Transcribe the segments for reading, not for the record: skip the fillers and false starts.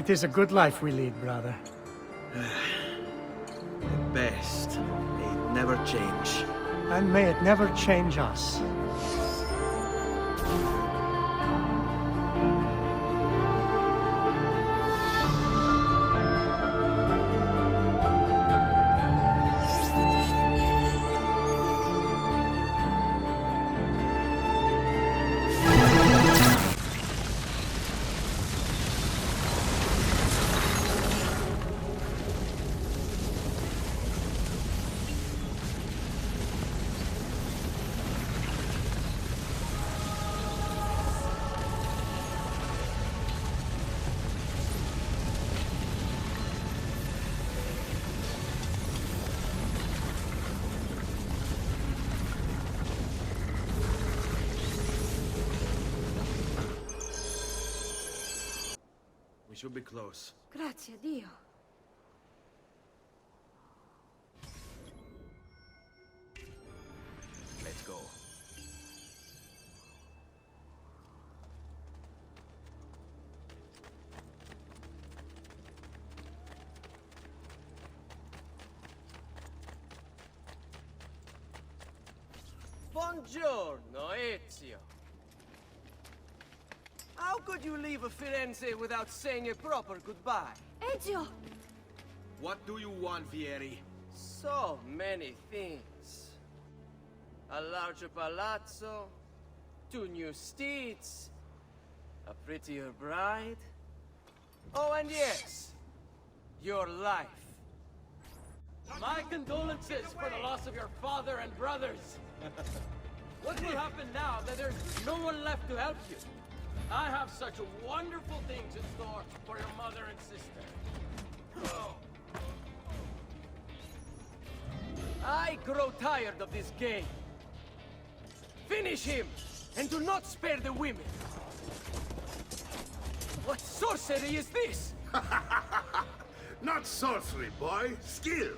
It is a good life we lead, brother. At best, may it never change. And may it never change us. We should be close. Grazie a Dio. Let's go. Buongiorno, Ezio. How could you leave Firenze without saying a proper goodbye? Ezio! What do you want, Vieri? So many things. A larger palazzo, 2 new steeds, a prettier bride. Oh, and yes, your life. My condolences for the loss of your father and brothers. What will happen now that there's no one left to help you? I have such wonderful things in store for your mother and sister. Oh. I grow tired of this game. Finish him, and do not spare the women. What sorcery is this? Not sorcery, boy. Skill.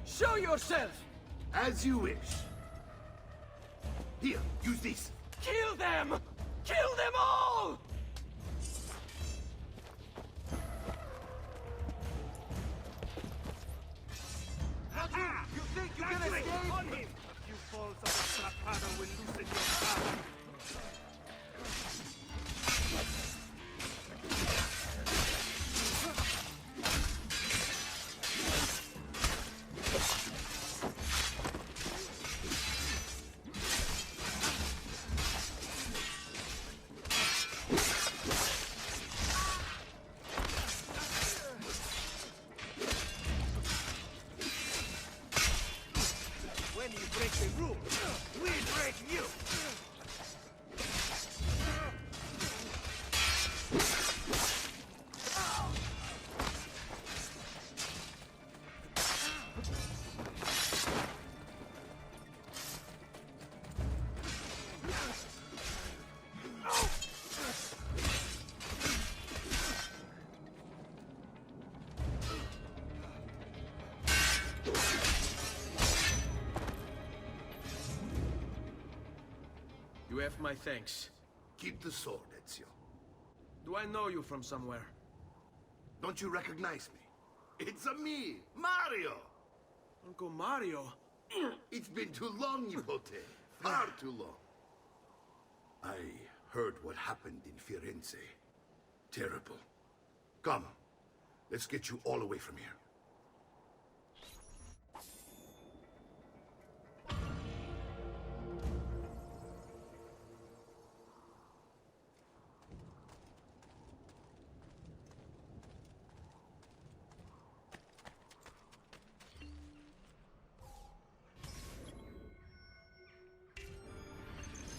Show yourself! As you wish. Here, use this. Kill them! Kill them all! You think you can escape? On him! A few falls of the Strapado will loosen your power. When you break the rules, we break you! You have my thanks. Keep the sword, Ezio. Do I know you from somewhere? Don't you recognize me? It's a me, Mario! Uncle Mario? It's been too long, Nipote. Far too long. I heard what happened in Firenze. Terrible. Come, let's get you all away from here.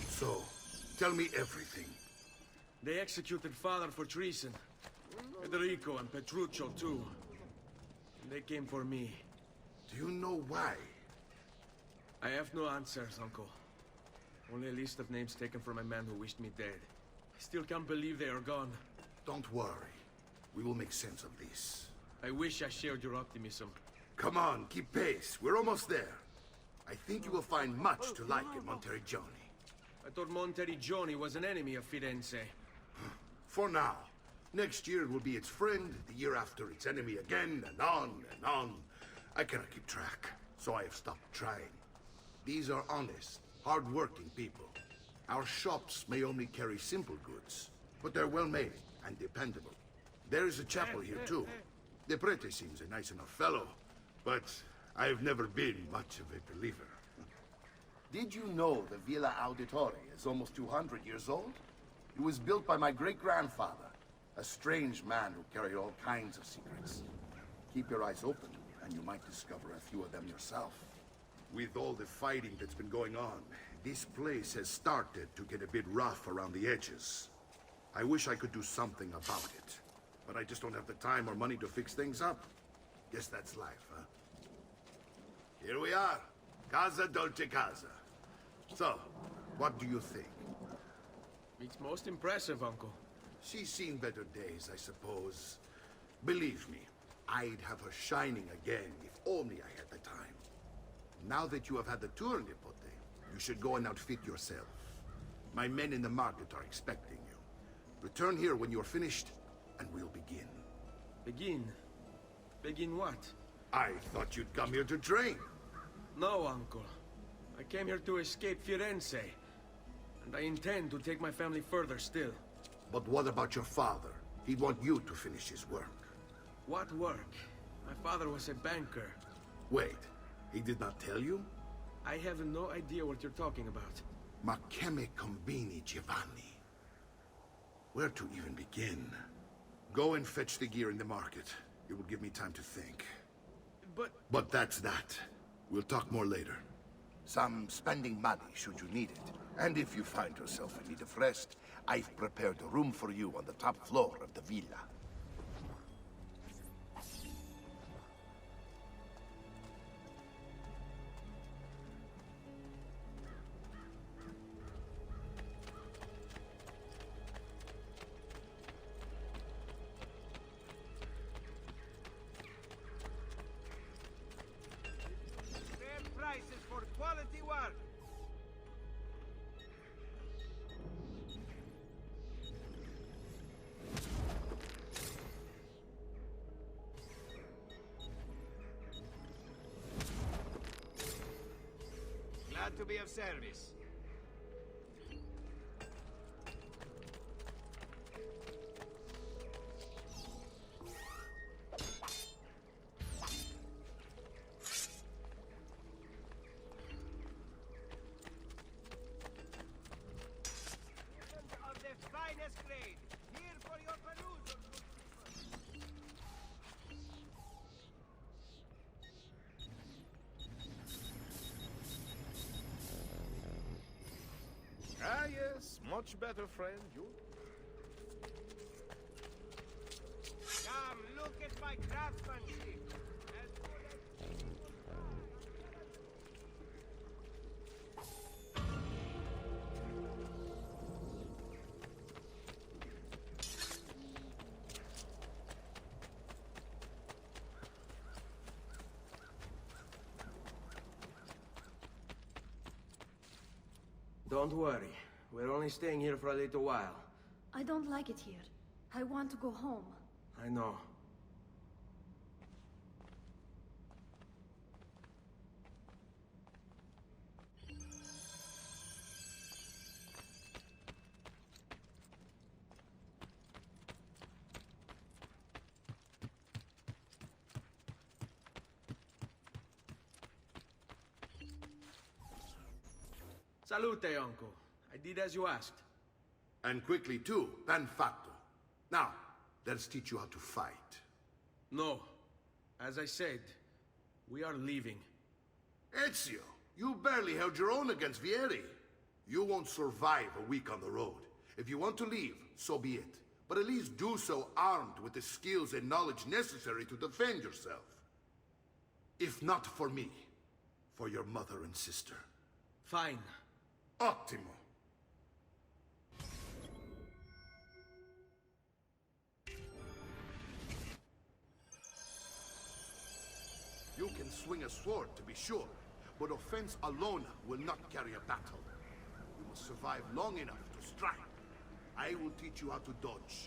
So, tell me everything. They executed father for treason. Federico and Petruccio, too. They came for me. Do you know why? I have no answers, Uncle. Only a list of names taken from a man who wished me dead. I still can't believe they are gone. Don't worry. We will make sense of this. I wish I shared your optimism. Come on, keep pace. We're almost there. I think you will find much to like in Monteriggioni. I thought Monteriggioni was an enemy of Firenze. For now. Next year it will be its friend, the year after its enemy again, and on and on. I cannot keep track, so I have stopped trying. These are honest, hard-working people. Our shops may only carry simple goods, but they're well-made and dependable. There is a chapel here, too. The prete seems a nice enough fellow, but I've never been much of a believer. Did you know the Villa Auditore is almost 200 years old? It was built by my great-grandfather, a strange man who carried all kinds of secrets. Keep your eyes open, and you might discover a few of them yourself. With all the fighting that's been going on, this place has started to get a bit rough around the edges. I wish I could do something about it, but I just don't have the time or money to fix things up. Guess that's life, huh? Here we are. Casa Dolce Casa. So, what do you think? It's most impressive, Uncle. She's seen better days, I suppose. Believe me, I'd have her shining again if only I had the time. Now that you have had the tour, Nipote, you should go and outfit yourself. My men in the market are expecting you. Return here when you're finished, and we'll begin. Begin? Begin what? I thought you'd come here to train. No, Uncle. I came here to escape Firenze. And I intend to take my family further still. But what about your father? He'd want you to finish his work. What work? My father was a banker. Wait, he did not tell you? I have no idea what you're talking about. Ma che me combini, Giovanni? Where to even begin? Go and fetch the gear in the market. It will give me time to think. But that's that. We'll talk more later. Some spending money should you need it. And if you find yourself in need of rest, I've prepared a room for you on the top floor of the villa. Fair prices for quality work. Glad to be of service. Of the finest grade, here for your perusal. Ah, yes, much better, friend. You. Come, look at my craftsmanship. As good as... Don't worry. We're only staying here for a little while. I don't like it here. I want to go home. I know. Salute, Uncle. I did as you asked. And quickly too, ben fatto. Now, let's teach you how to fight. No. As I said, we are leaving. Ezio, you barely held your own against Vieri. You won't survive a week on the road. If you want to leave, so be it. But at least do so armed with the skills and knowledge necessary to defend yourself. If not for me, for your mother and sister. Fine. Ottimo. You can swing a sword, to be sure, but offense alone will not carry a battle. You must survive long enough to strike. I will teach you how to dodge.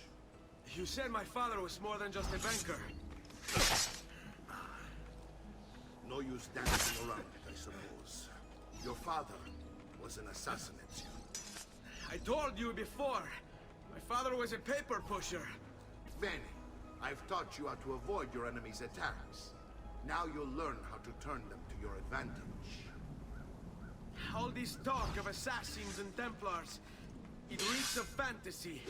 You said my father was more than just a banker. No use dancing around it, I suppose. Your father was an assassin, Ezio. I told you before. My father was a paper pusher. Bene, I've taught you how to avoid your enemy's attacks. Now you'll learn how to turn them to your advantage. All this talk of assassins and Templars, it reeks of fantasy.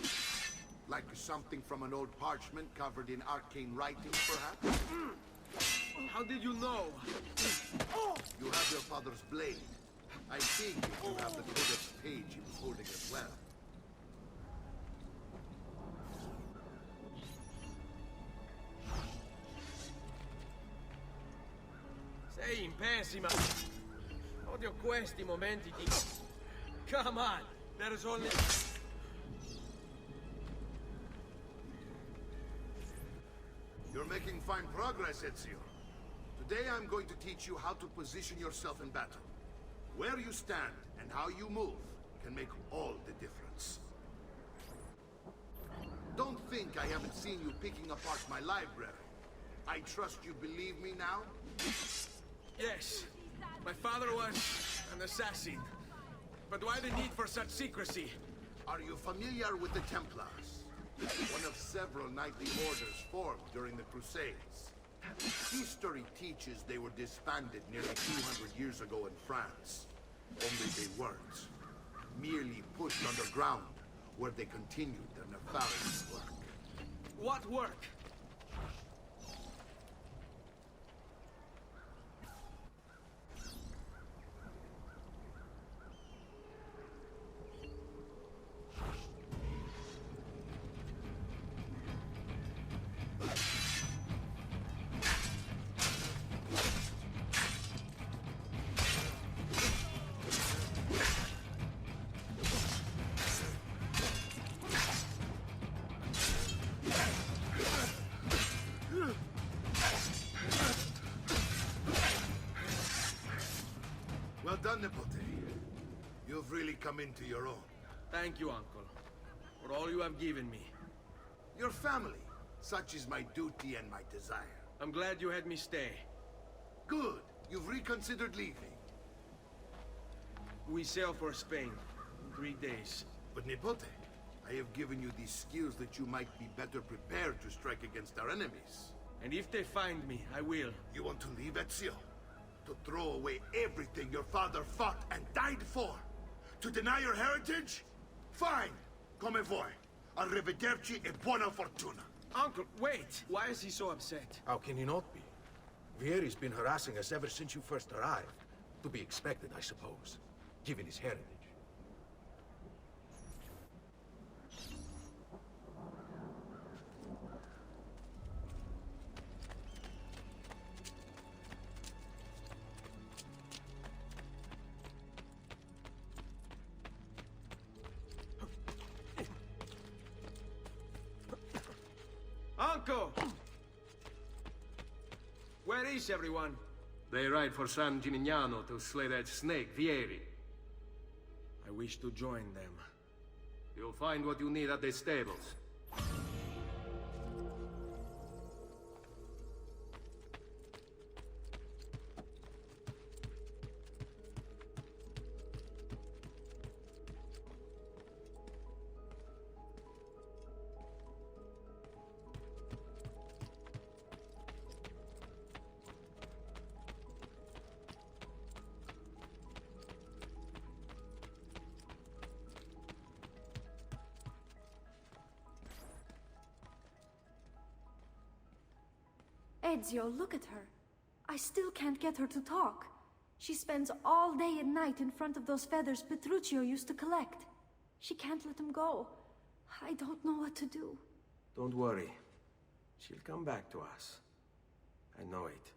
Like something from an old parchment covered in arcane writing, perhaps? How did you know? You have your father's blade. I think you have the codex page he was holding as well. Sei in pessima. Odio questi momenti di... Come on, there's only... You're making fine progress, Ezio. Today I'm going to teach you how to position yourself in battle. Where you stand and how you move can make all the difference. Don't think I haven't seen you picking apart my library. I trust you believe me now? Yes, my father was an assassin. But why the need for such secrecy? Are you familiar with the Templars? One of several knightly orders formed during the Crusades. History teaches they were disbanded nearly 200 years ago in France. Only they weren't. Merely pushed underground, where they continued their nefarious work. What work? Well done, Nipote. You've really come into your own. Thank you, Uncle, for all you have given me. Your family. Such is my duty and my desire. I'm glad you had me stay. Good. You've reconsidered leaving. We sail for Spain in 3 days. But Nipote, I have given you these skills that you might be better prepared to strike against our enemies. And if they find me, I will. You want to leave Ezio? To throw away everything your father fought and died for? To deny your heritage? Fine! Come voi. Arrivederci e buona fortuna. Uncle, wait! Why is he so upset? How can he not be? Vieri's been harassing us ever since you first arrived. To be expected, I suppose, given his heritage. Uncle! Where is everyone? They ride for San Gimignano to slay that snake, Vieri. I wish to join them. You'll find what you need at the stables. Ezio, look at her. I still can't get her to talk. She spends all day and night in front of those feathers Petruchio used to collect. She can't let them go. I don't know what to do. Don't worry. She'll come back to us. I know it.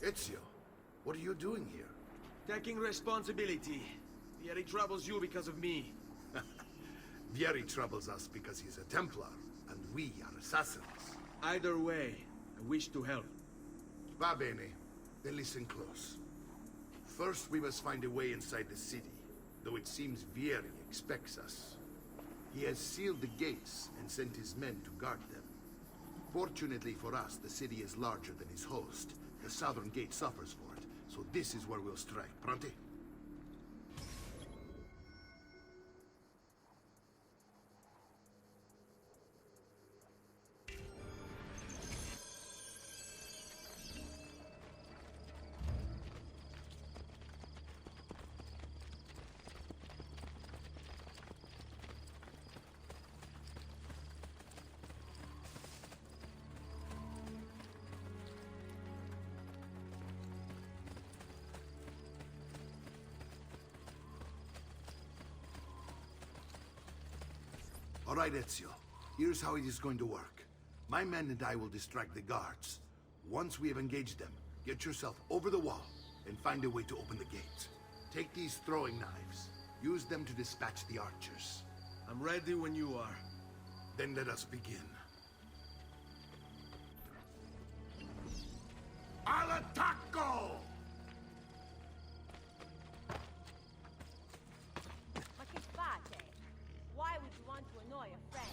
Ezio, what are you doing here? Taking responsibility. Vieri troubles you because of me. Vieri troubles us because he's a Templar, and we are assassins. Either way, I wish to help. Va bene. Then listen close. First, we must find a way inside the city, though it seems Vieri expects us. He has sealed the gates and sent his men to guard them. Fortunately for us, the city is larger than its host. The southern gate suffers for it, so this is where we'll strike. Pronti? All right, Ezio. Here's how it is going to work. My men and I will distract the guards. Once we have engaged them, get yourself over the wall and find a way to open the gate. Take these throwing knives. Use them to dispatch the archers. I'm ready when you are. Then let us begin. Al attacco! Ma che fate? Why would you want to annoy a friend?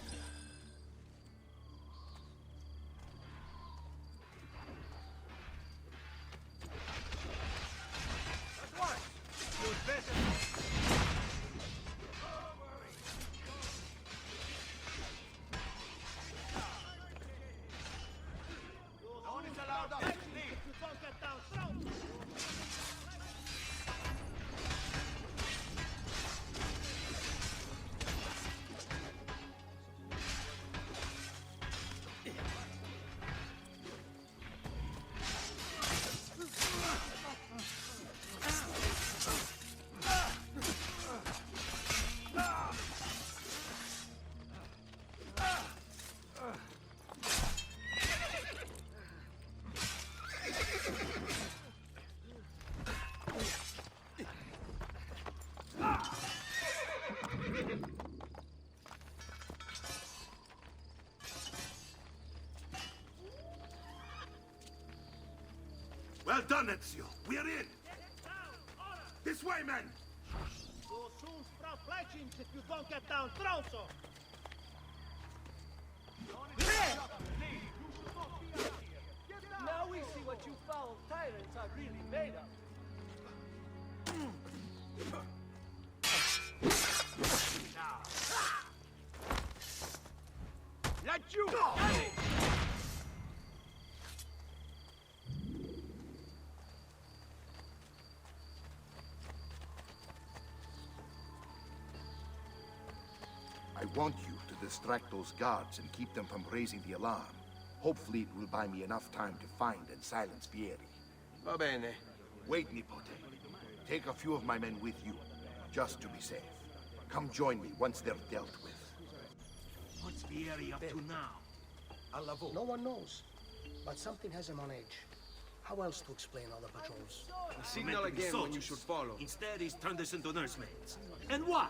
Well done, Ezio. We're in. This way, men. You'll soon sprout fletchings if you don't get down, Tronso! Now we see what you foul tyrants are really made of. Let you I want you to distract those guards and keep them from raising the alarm. Hopefully it will buy me enough time to find and silence Vieri. Va bene. Wait, Nipote. Take a few of my men with you, just to be safe. Come join me once they're dealt with. What's Vieri up to now? No one knows, but something has him on edge. How else to explain all the patrols? Signal again when you should follow. Instead, he's turned us into nursemaids. And why?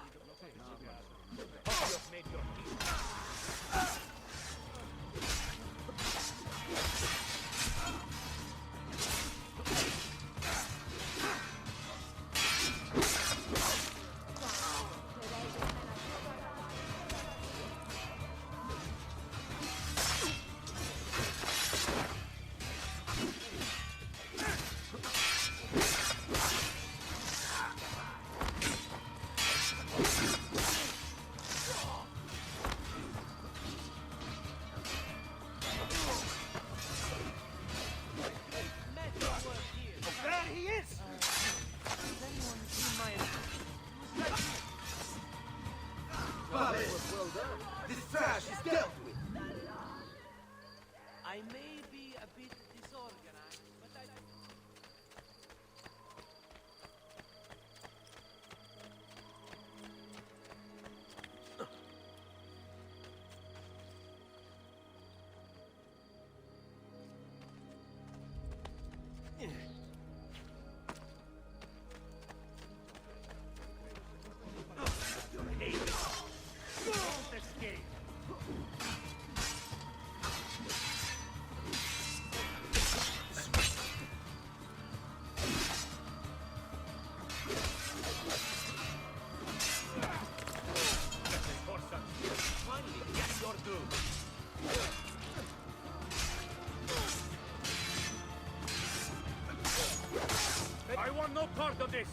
not part of this!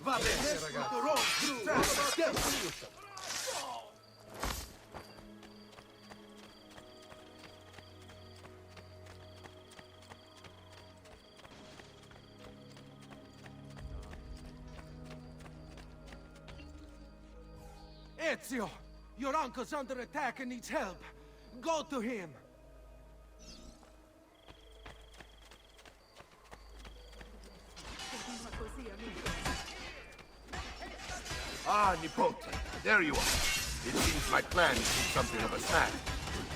Va bene, ragazzi. Ezio! Your uncle's under attack and needs help. Go to him! Ah, Nipote, there you are. It seems my plan is something of a snag.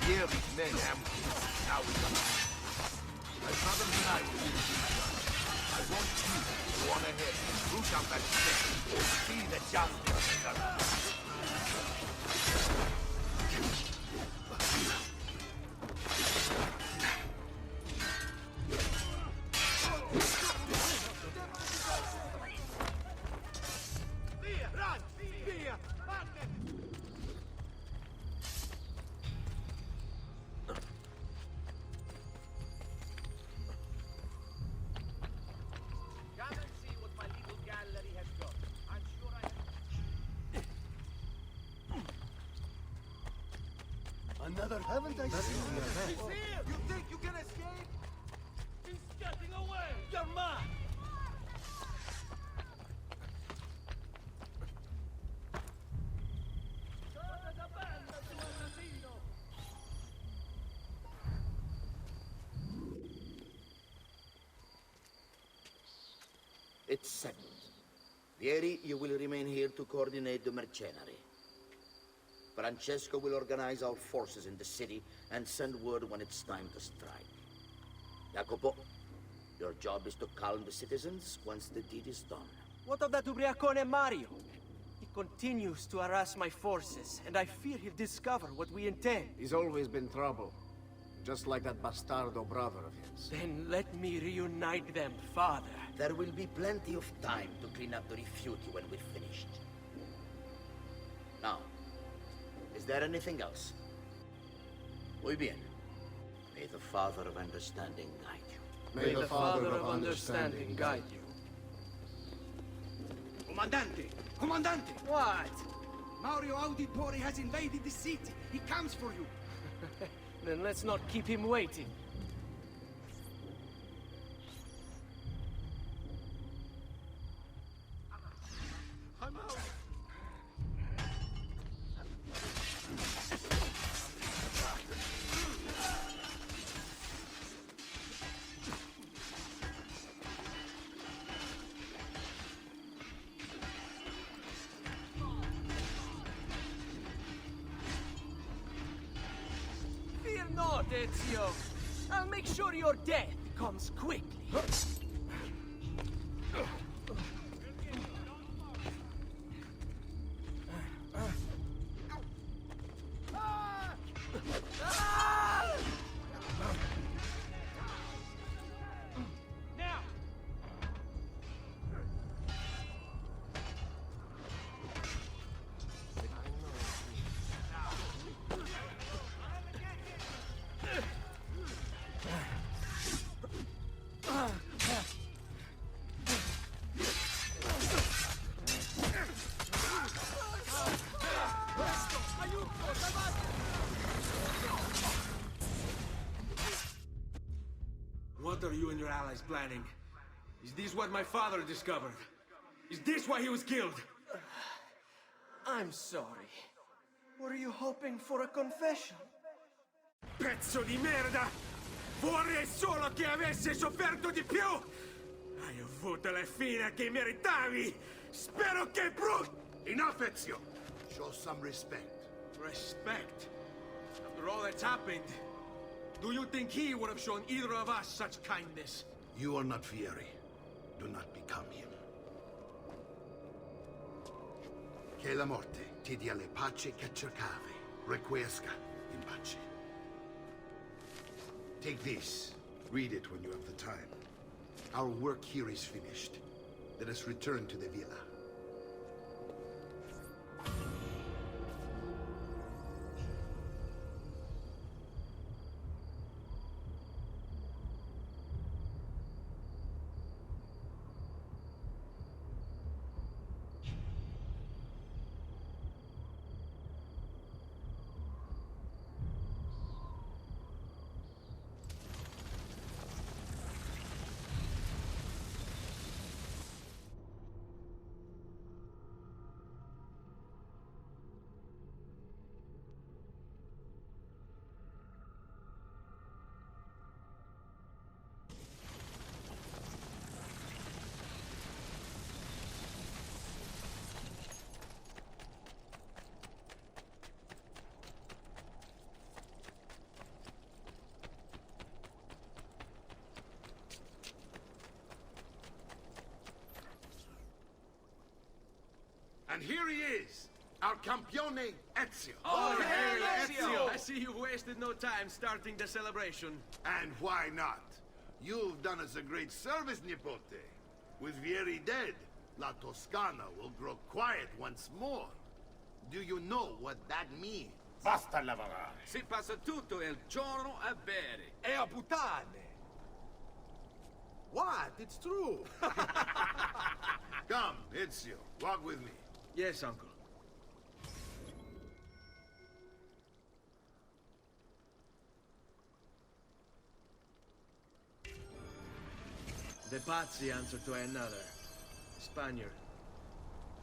Here these men ambushed. Now we come. My brothers and I will be the I want you to go on ahead, root out that snake, see that justice is done. Another, haven't I seen He's here! You think you can escape? He's getting away! You're mad! It's settled. Vieri, you will remain here to coordinate the mercenary. Francesco will organize our forces in the city and send word when it's time to strike. Jacopo, your job is to calm the citizens once the deed is done. What of that Ubriacone Mario? He continues to harass my forces, and I fear he'll discover what we intend. He's always been trouble. Just like that bastardo brother of his. Then let me reunite them, father. There will be plenty of time to clean up the rifiuti when we're finished. Now, is there anything else? Muy bien. May the Father of Understanding guide you. May the Father of Understanding guide you. Comandante! Comandante! What? Mario Auditore has invaded the city. He comes for you. Then let's not keep him waiting. I'm out. Fear not, Ezio. I'll make sure your death comes quickly. Now! What are you and your allies planning? Is this what my father discovered? Is this why he was killed? I'm sorry. Were you hoping for a confession? Pezzo di merda! Vorrei solo che avesse sofferto di più! Hai avuto la fine che meritavi! Spero che Enough, Ezio! Show some respect. Respect? After all that's happened, do you think he would have shown either of us such kindness? You are not Vieri. Do not become him. Che la morte ti dia le pace che cercavi. Requiesca in pace. Take this. Read it when you have the time. Our work here is finished. Let us return to the villa. And here he is, our campione Ezio. Oh, hey, Ezio! I see you've wasted no time starting the celebration. And why not? You've done us a great service, Nipote. With Vieri dead, La Toscana will grow quiet once more. Do you know what that means? Basta lavorare. Si passa tutto il giorno a bere. E a puttane! What? It's true! Come, Ezio, walk with me. Yes, uncle. De Pazzi answered to another. Spaniard.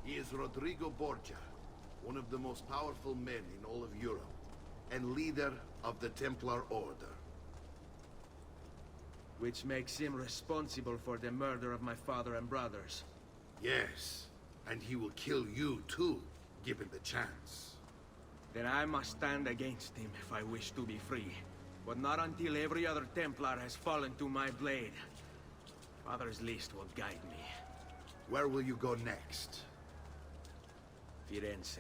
He is Rodrigo Borgia, one of the most powerful men in all of Europe, and leader of the Templar Order. Which makes him responsible for the murder of my father and brothers. Yes, and he will kill you too, given the chance. Then I must stand against him if I wish to be free. But not until every other Templar has fallen to my blade. Father's list will guide me. Where will you go next? Firenze.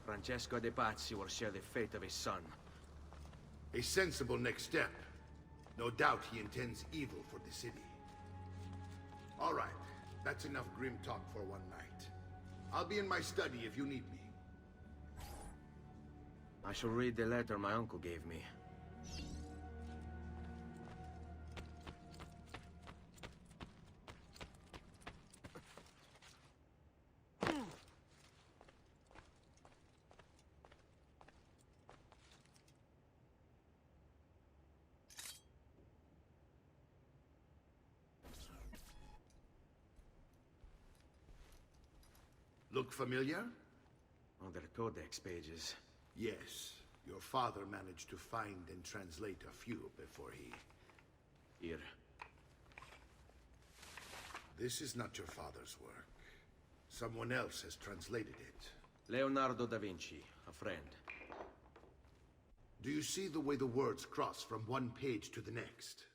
Francesco de Pazzi will share the fate of his son. A sensible next step. No doubt he intends evil for the city. All right, that's enough grim talk for one night. I'll be in my study if you need me. I shall read the letter my uncle gave me. Look familiar? Oh, they're codex pages. Yes. Your father managed to find and translate a few before he... Here. This is not your father's work. Someone else has translated it. Leonardo da Vinci, a friend. Do you see the way the words cross from one page to the next?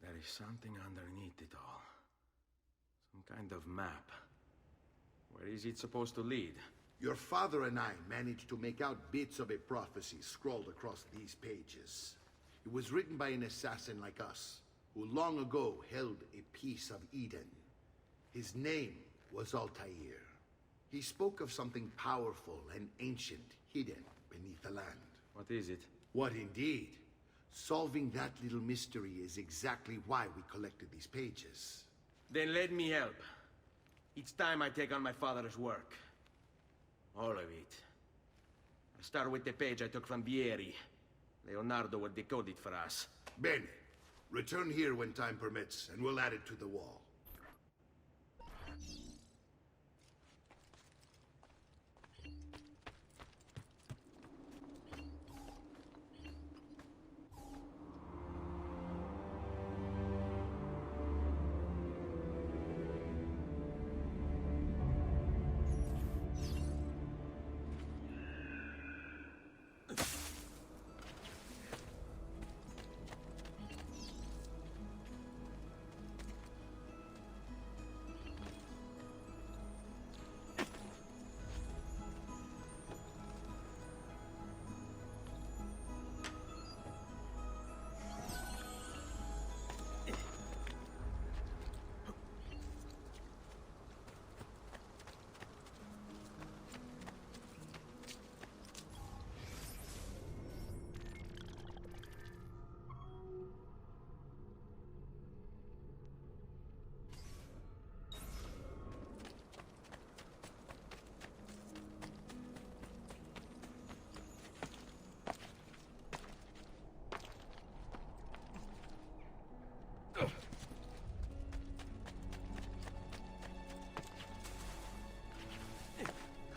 There is something underneath it all. Some kind of map. Where is it supposed to lead? Your father and I managed to make out bits of a prophecy scrawled across these pages. It was written by an assassin like us, who long ago held a piece of Eden. His name was Altair. He spoke of something powerful and ancient hidden beneath the land. What is it? What indeed? Solving that little mystery is exactly why we collected these pages. Then let me help. It's time I take on my father's work. All of it. I'll start with the page I took from Vieri. Leonardo will decode it for us. Bene. Return here when time permits, and we'll add it to the wall.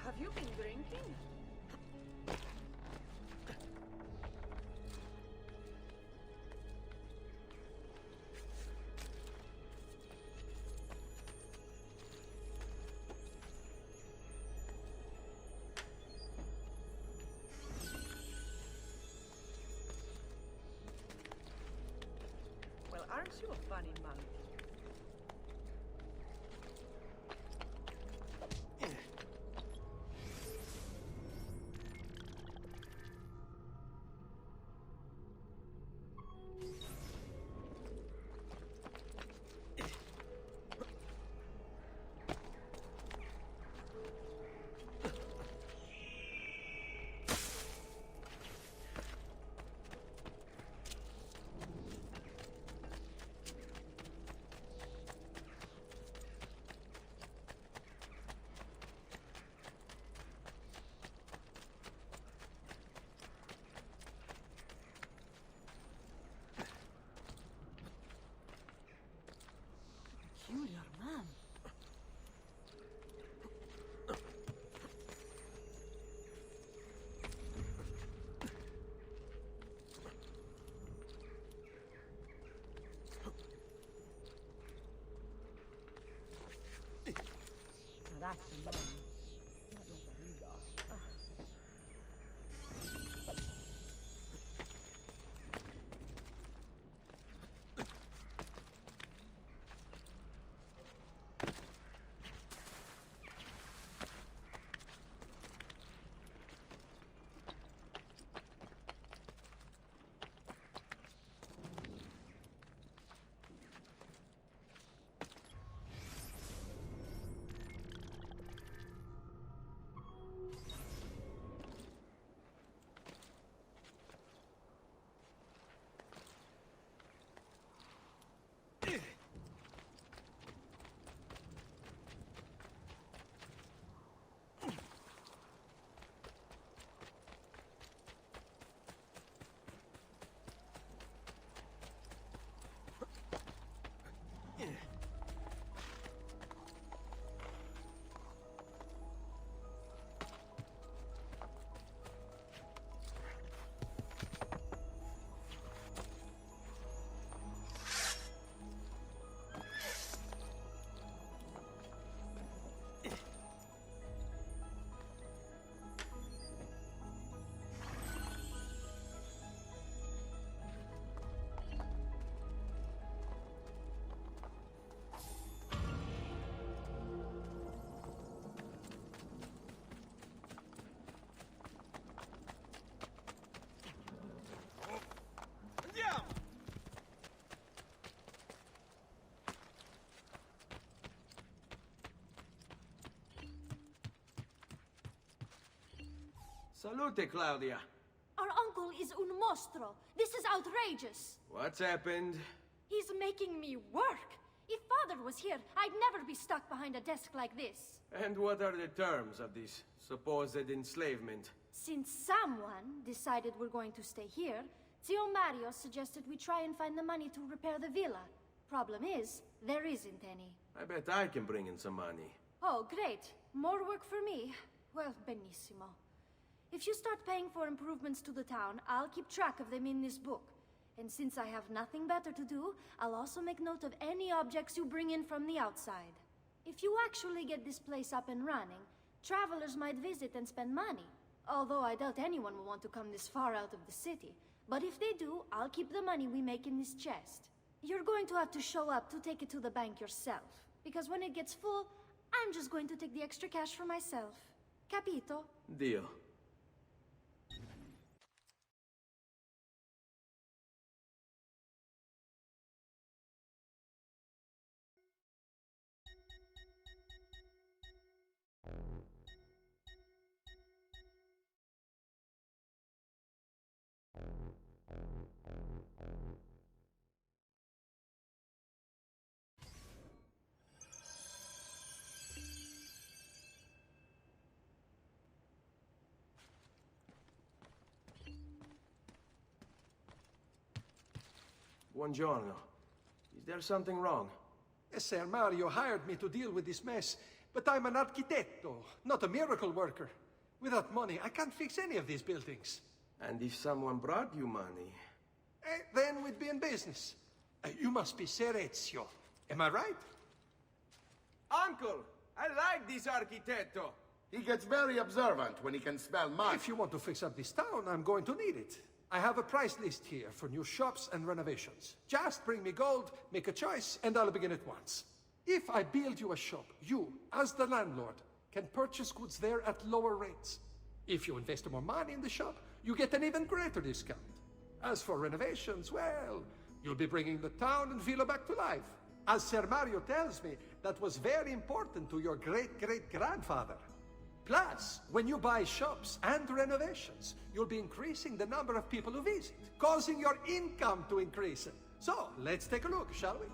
Have you been drinking? Well, aren't you a funny monkey? got the money. Salute, Claudia. Our uncle is un mostro. This is outrageous. What's happened? He's making me work. If Father was here, I'd never be stuck behind a desk like this. And what are the terms of this supposed enslavement? Since someone decided we're going to stay here, Zio Mario suggested we try and find the money to repair the villa. Problem is, there isn't any. I bet I can bring in some money. Oh, great. More work for me. Well, benissimo. If you start paying for improvements to the town, I'll keep track of them in this book. And since I have nothing better to do, I'll also make note of any objects you bring in from the outside. If you actually get this place up and running, travelers might visit and spend money. Although I doubt anyone will want to come this far out of the city. But if they do, I'll keep the money we make in this chest. You're going to have to show up to take it to the bank yourself. Because when it gets full, I'm just going to take the extra cash for myself. Capito? Deal. Buongiorno. Is there something wrong? Ser Mario hired me to deal with this mess, but I'm an architetto, not a miracle worker. Without money, I can't fix any of these buildings. And if someone brought you money? Then we'd be in business. You must be Ser Ezio. Am I right? Uncle! I like this architetto! He gets very observant when he can smell money. If you want to fix up this town, I'm going to need it. I have a price list here for new shops and renovations. Just bring me gold, make a choice, and I'll begin at once. If I build you a shop, you, as the landlord, can purchase goods there at lower rates. If you invest more money in the shop, you get an even greater discount. As for renovations, well, you'll be bringing the town and villa back to life. As Ser Mario tells me, that was very important to your great-great-grandfather. Plus, when you buy shops and renovations, you'll be increasing the number of people who visit, causing your income to increase. So, let's take a look, shall we?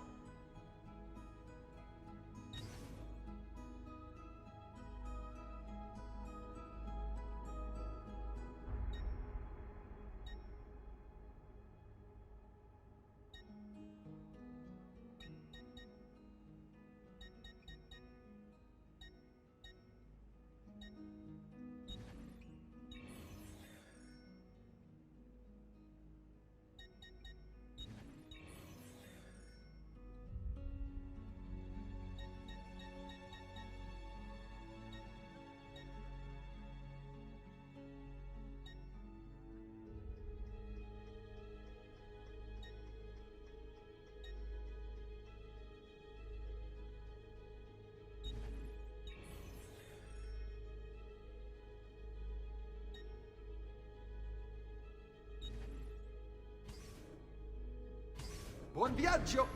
Buon viaggio!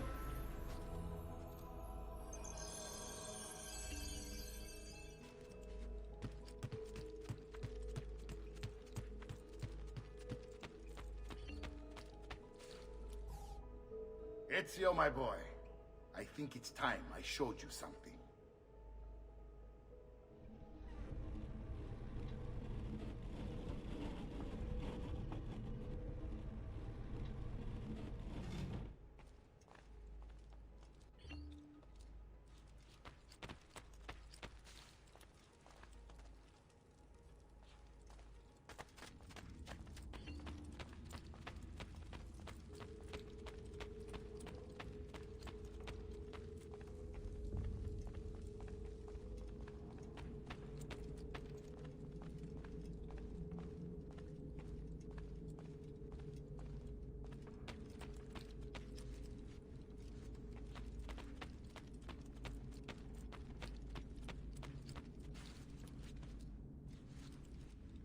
Ezio, my boy, I think it's time I showed you something.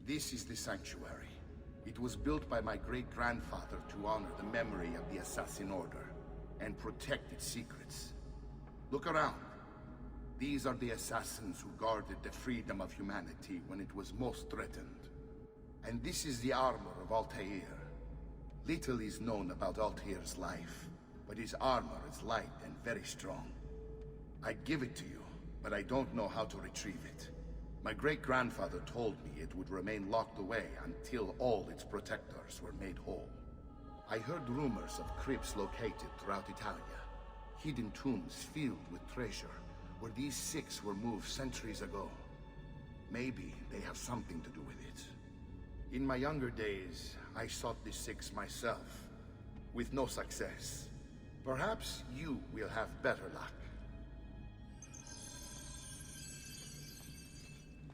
This is the sanctuary. It was built by my great-grandfather to honor the memory of the Assassin Order and protect its secrets. Look around. These are the assassins who guarded the freedom of humanity when it was most threatened. And this is the armor of Altair. Little is known about Altair's life, but his armor is light and very strong. I'd give it to you, but I don't know how to retrieve it. My great-grandfather told me it would remain locked away until all its protectors were made whole. I heard rumors of crypts located throughout Italia, hidden tombs filled with treasure, where these six were moved centuries ago. Maybe they have something to do with it. In my younger days, I sought the six myself, with no success. Perhaps you will have better luck.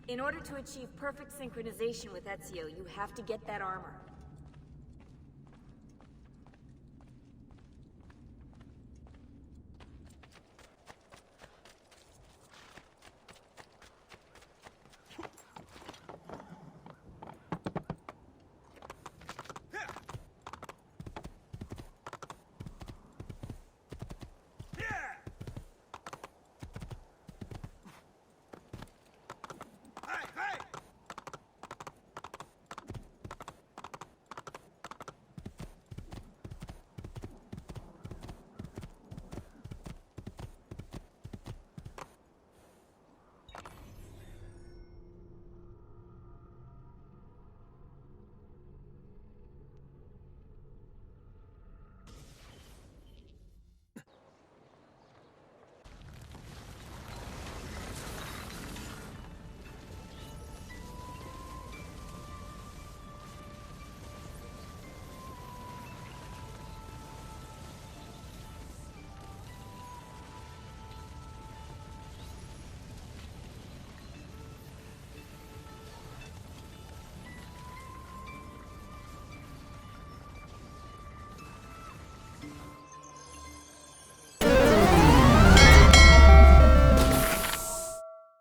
In order to achieve perfect synchronization with Ezio, you have to get that armor.